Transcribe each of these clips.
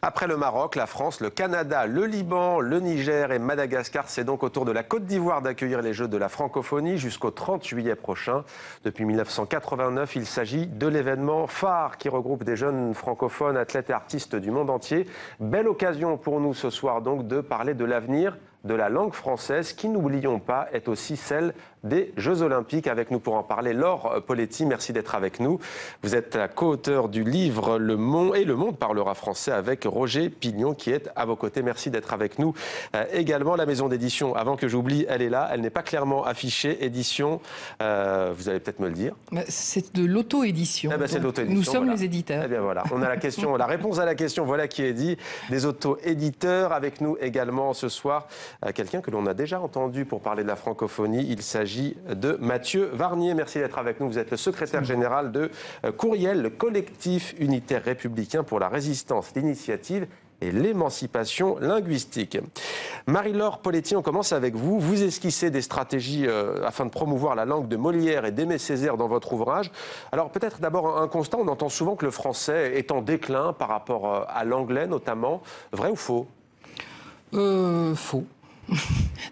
Après le Maroc, la France, le Canada, le Liban, le Niger et Madagascar, c'est donc au tour de la Côte d'Ivoire d'accueillir les Jeux de la francophonie jusqu'au 30 juillet prochain. Depuis 1989, il s'agit de l'événement phare qui regroupe des jeunes francophones, athlètes et artistes du monde entier. Belle occasion pour nous ce soir donc de parler de l'avenir de la langue française qui, n'oublions pas, est aussi celle des Jeux Olympiques. Avec nous pour en parler, Laure Poletti, merci d'être avec nous. Vous êtes la co-auteure du livre Le Monde et Le Monde parlera français avec Roger Pignon qui est à vos côtés. Merci d'être avec nous. Également, la maison d'édition, avant que j'oublie, elle est là. Elle n'est pas clairement affichée. Édition, vous allez peut-être me le dire. C'est de l'auto-édition. Eh ben, c'est de l'auto-édition. Nous sommes voilà. les éditeurs. Eh bien voilà, on a la question, la réponse à la question, voilà qui est dit, des auto-éditeurs. Avec nous également ce soir, quelqu'un que l'on a déjà entendu pour parler de la francophonie. Il s'agit de Mathieu Varnier. Merci d'être avec nous. Vous êtes le secrétaire général de Courriel, le collectif unitaire républicain pour la résistance, l'initiative et l'émancipation linguistique. Marie-Laure Poletti, on commence avec vous. Vous esquissez des stratégies afin de promouvoir la langue de Molière et d'Aimé Césaire dans votre ouvrage. Alors peut-être d'abord un constat, on entend souvent que le français est en déclin par rapport à l'anglais notamment. Vrai ou faux ? Faux.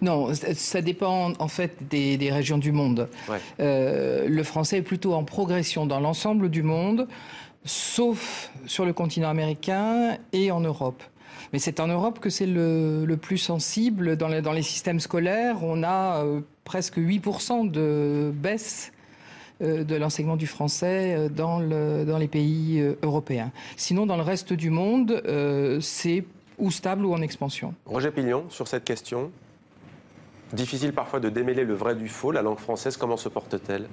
Non, ça dépend en fait des régions du monde. Ouais. Le français est plutôt en progression dans l'ensemble du monde, sauf sur le continent américain et en Europe. Mais c'est en Europe que c'est le plus sensible. Dans les systèmes scolaires, on a presque 8% de baisse de l'enseignement du français dans les pays européens. Sinon, dans le reste du monde, c'est ou stable ou en expansion. Roger Pignon, sur cette question, difficile parfois de démêler le vrai du faux. La langue française, comment se porte-t-elle ?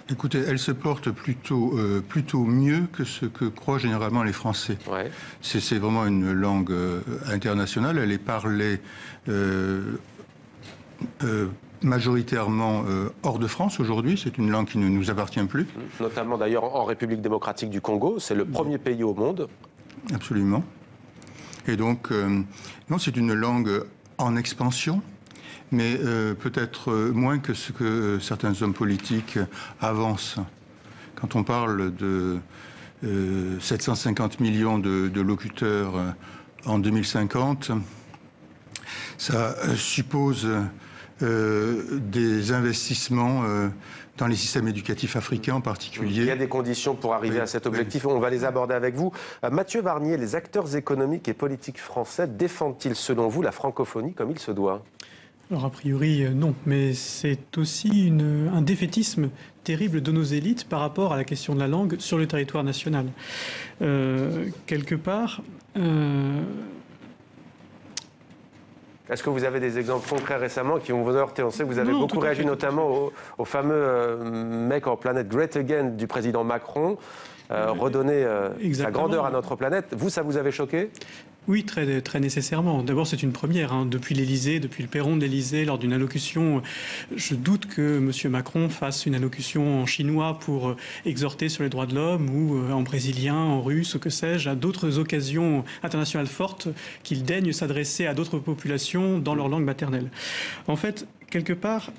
Écoutez, elle se porte plutôt mieux que ce que croient généralement les Français. Ouais. C'est vraiment une langue internationale. Elle est parlée majoritairement hors de France aujourd'hui. C'est une langue qui ne nous appartient plus. Notamment d'ailleurs en République démocratique du Congo. C'est le premier pays au monde. Absolument. Et donc, non, c'est une langue en expansion, mais peut-être moins que ce que certains hommes politiques avancent. Quand on parle de 750 millions de locuteurs en 2050, ça suppose des investissements dans les systèmes éducatifs africains en particulier. Il y a des conditions pour arriver à cet objectif. On va les aborder avec vous. Mathieu Varnier, les acteurs économiques et politiques français défendent-ils, selon vous, la francophonie comme il se doit ? Alors, a priori, non. Mais c'est aussi un défaitisme terrible de nos élites par rapport à la question de la langue sur le territoire national. Quelque part... Est-ce que vous avez des exemples concrets récemment qui vont vous heurter ? On sait que vous avez beaucoup réagi notamment au fameux Make Our Planet Great Again du président Macron, redonner sa grandeur à notre planète. Vous, ça vous avait choqué ? Oui, très, très nécessairement. D'abord, c'est une première. Depuis l'Élysée, depuis le perron de l'Élysée, lors d'une allocution, je doute que M. Macron fasse une allocution en chinois pour exhorter sur les droits de l'homme ou en brésilien, en russe, ou que sais-je, à d'autres occasions internationales fortes qu'il daigne s'adresser à d'autres populations dans leur langue maternelle. En fait, quelque part...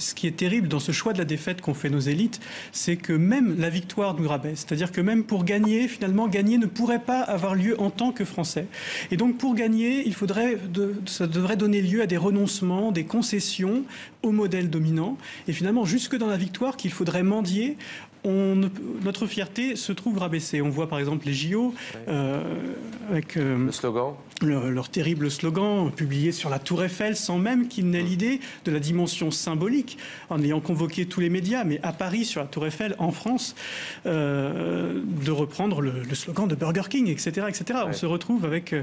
ce qui est terrible dans ce choix de la défaite qu'ont fait nos élites, c'est que même la victoire nous rabaisse. C'est-à-dire que même pour gagner, finalement, gagner ne pourrait pas avoir lieu en tant que Français. Et donc, pour gagner, ça devrait donner lieu à des renoncements, des concessions au modèle dominant. Et finalement, jusque dans la victoire, qu'il faudrait mendier, notre fierté se trouve rabaissée. On voit par exemple les JO avec le slogan. Leur terrible slogan publié sur la Tour Eiffel sans même qu'ils n'aient l'idée de la dimension symbolique, en ayant convoqué tous les médias, mais à Paris, sur la Tour Eiffel, en France, de reprendre le slogan de Burger King, etc. etc. Ouais. On se retrouve avec...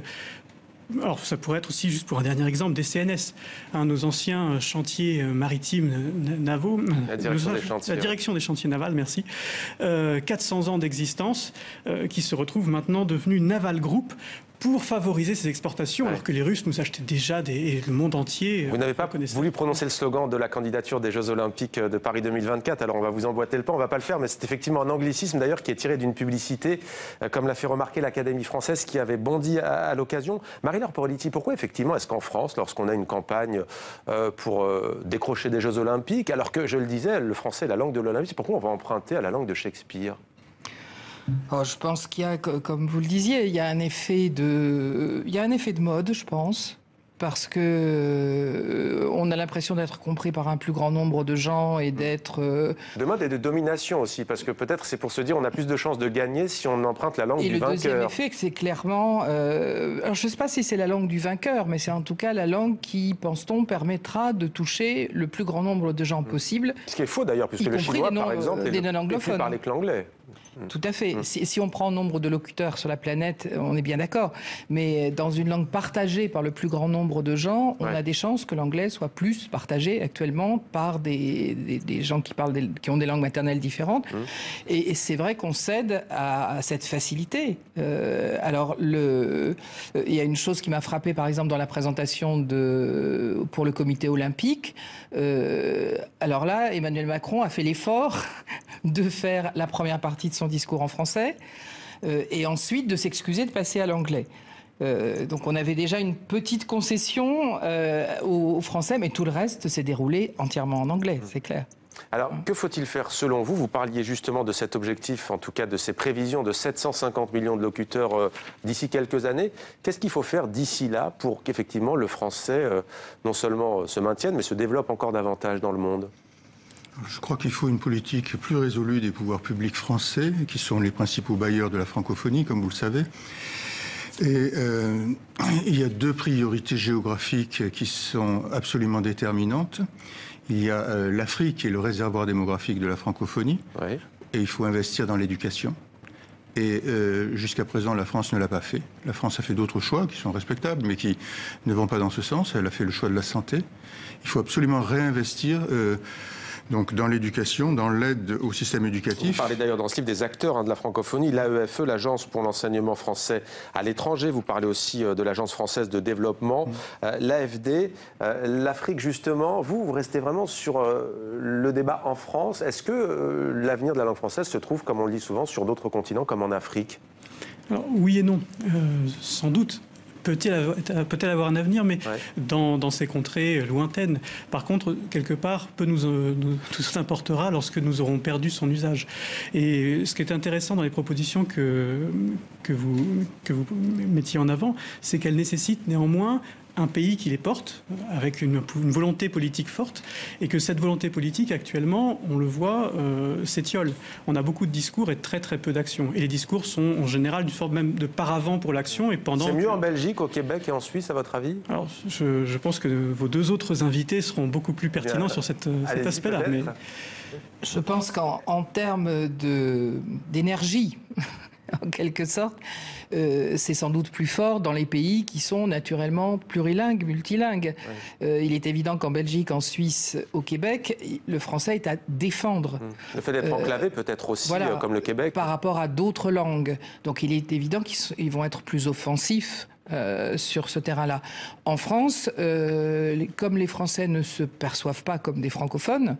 Alors, ça pourrait être aussi, juste pour un dernier exemple, des CNS, nos anciens chantiers maritimes navaux. La direction des chantiers. La direction des chantiers navals, merci. 400 ans d'existence, qui se retrouvent maintenant devenus Naval Group, pour favoriser ces exportations, alors que les Russes nous achetaient déjà et le monde entier. Vous n'avez pas voulu prononcer le slogan de la candidature des Jeux Olympiques de Paris 2024, alors on va vous emboîter le pas, on ne va pas le faire, mais c'est effectivement un anglicisme d'ailleurs qui est tiré d'une publicité, comme l'a fait remarquer l'Académie française qui avait bondi à l'occasion. Marie-Laure Poletti, pourquoi effectivement est-ce qu'en France, lorsqu'on a une campagne pour décrocher des Jeux Olympiques, alors que, je le disais, le français est la langue de l'Olympisme, pourquoi on va emprunter à la langue de Shakespeare ? Oh, je pense qu'il y a, comme vous le disiez, il y a un effet de mode, je pense. Parce que on a l'impression d'être compris par un plus grand nombre de gens et d'être... De mode et de domination aussi, parce que peut-être c'est pour se dire on a plus de chances de gagner si on emprunte la langue du vainqueur. Et le deuxième effet, c'est clairement... alors je ne sais pas si c'est la langue du vainqueur, mais c'est en tout cas la langue qui, pense-t-on, permettra de toucher le plus grand nombre de gens possible. Ce qui est faux d'ailleurs, puisque le chinois, par exemple, est plus parlé que l'anglais. Tout à fait. Si on prend le nombre de locuteurs sur la planète, on est bien d'accord. Mais dans une langue partagée par le plus grand nombre de gens, on a des chances que l'anglais soit plus partagé actuellement par des gens qui ont des langues maternelles différentes. Et c'est vrai qu'on cède à cette facilité. Alors, il y a une chose qui m'a frappé, par exemple, dans la présentation pour le comité olympique. Alors là, Emmanuel Macron a fait l'effort de faire la première partie de son discours en français et ensuite de s'excuser de passer à l'anglais. Donc on avait déjà une petite concession aux Français, mais tout le reste s'est déroulé entièrement en anglais, c'est clair. Alors, que faut-il faire selon vous? Vous parliez justement de cet objectif, en tout cas de ces prévisions de 750 millions de locuteurs d'ici quelques années. Qu'est-ce qu'il faut faire d'ici là pour qu'effectivement le français non seulement se maintienne, mais se développe encore davantage dans le monde? Je crois qu'il faut une politique plus résolue des pouvoirs publics français, qui sont les principaux bailleurs de la francophonie, comme vous le savez. Et il y a deux priorités géographiques qui sont absolument déterminantes. Il y a l'Afrique, qui est le réservoir démographique de la francophonie, et il faut investir dans l'éducation. Et jusqu'à présent, la France ne l'a pas fait. La France a fait d'autres choix qui sont respectables, mais qui ne vont pas dans ce sens. Elle a fait le choix de la santé. Il faut absolument réinvestir donc dans l'éducation, dans l'aide au système éducatif. Vous parlez d'ailleurs dans ce livre des acteurs de la francophonie, l'AEFE, l'Agence pour l'enseignement français à l'étranger. Vous parlez aussi de l'Agence française de développement, l'AFD. L'Afrique, justement, vous restez vraiment sur le débat en France. Est-ce que l'avenir de la langue française se trouve, comme on le dit souvent, sur d'autres continents, comme en Afrique? Alors, oui et non, sans doute. Peut-elle avoir un avenir, mais dans ces contrées lointaines. Par contre, quelque part, tout ça importera lorsque nous aurons perdu son usage. Et ce qui est intéressant dans les propositions que vous mettiez en avant, c'est qu'elles nécessitent néanmoins un pays qui les porte, avec une volonté politique forte, et que cette volonté politique, actuellement, on le voit, s'étiole. On a beaucoup de discours et très très peu d'actions. Et les discours sont en général une forme même de paravent pour l'action. Et pendant. C'est mieux en Belgique, au Québec et en Suisse, à votre avis? Alors, je pense que vos deux autres invités seront beaucoup plus pertinents sur cet aspect-là. Mais... Je pense qu'en termes d'énergie, en quelque sorte, c'est sans doute plus fort dans les pays qui sont naturellement plurilingues, multilingues. Il est évident qu'en Belgique, en Suisse, au Québec, le français est à défendre. Le fait d'être enclavé peut-être aussi, comme le Québec. Par rapport à d'autres langues. Donc il est évident qu'ils vont être plus offensifs sur ce terrain-là. En France, comme les Français ne se perçoivent pas comme des francophones,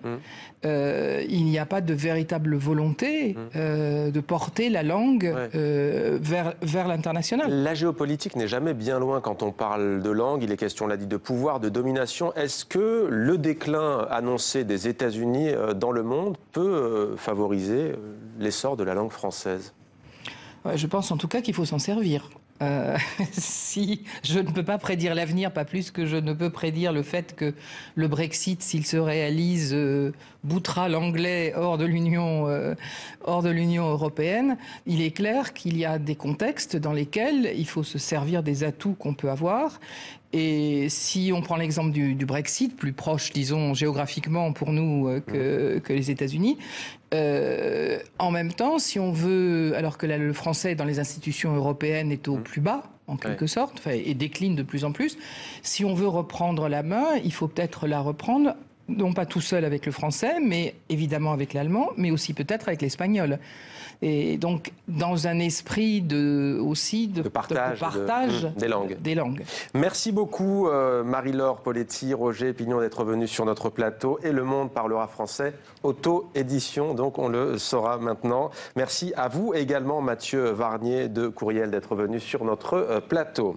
il n'y a pas de véritable volonté de porter la langue vers l'international. La géopolitique n'est jamais bien loin quand on parle de langue. Il est question, on l'a dit, de pouvoir, de domination. Est-ce que le déclin annoncé des États-Unis dans le monde peut favoriser l'essor de la langue française? Je pense en tout cas qu'il faut s'en servir. Si je ne peux pas prédire l'avenir, pas plus que je ne peux prédire le fait que le Brexit, s'il se réalise, boutera l'anglais hors de l'Union européenne, il est clair qu'il y a des contextes dans lesquels il faut se servir des atouts qu'on peut avoir. Et si on prend l'exemple du Brexit, plus proche, disons, géographiquement pour nous que les États-Unis, en même temps, si on veut, alors que le français dans les institutions européennes est au plus bas, en quelque sorte, et décline de plus en plus, si on veut reprendre la main, il faut peut-être la reprendre, non pas tout seul avec le français, mais évidemment avec l'allemand, mais aussi peut-être avec l'espagnol. Et donc, dans un esprit de partage des langues. Merci beaucoup, Marie-Laure Poletti, Roger Pignon, d'être venus sur notre plateau. Et Le Monde parlera français, auto-édition, donc on le saura maintenant. Merci à vous également, Mathieu Varnier de Courriel, d'être venu sur notre plateau.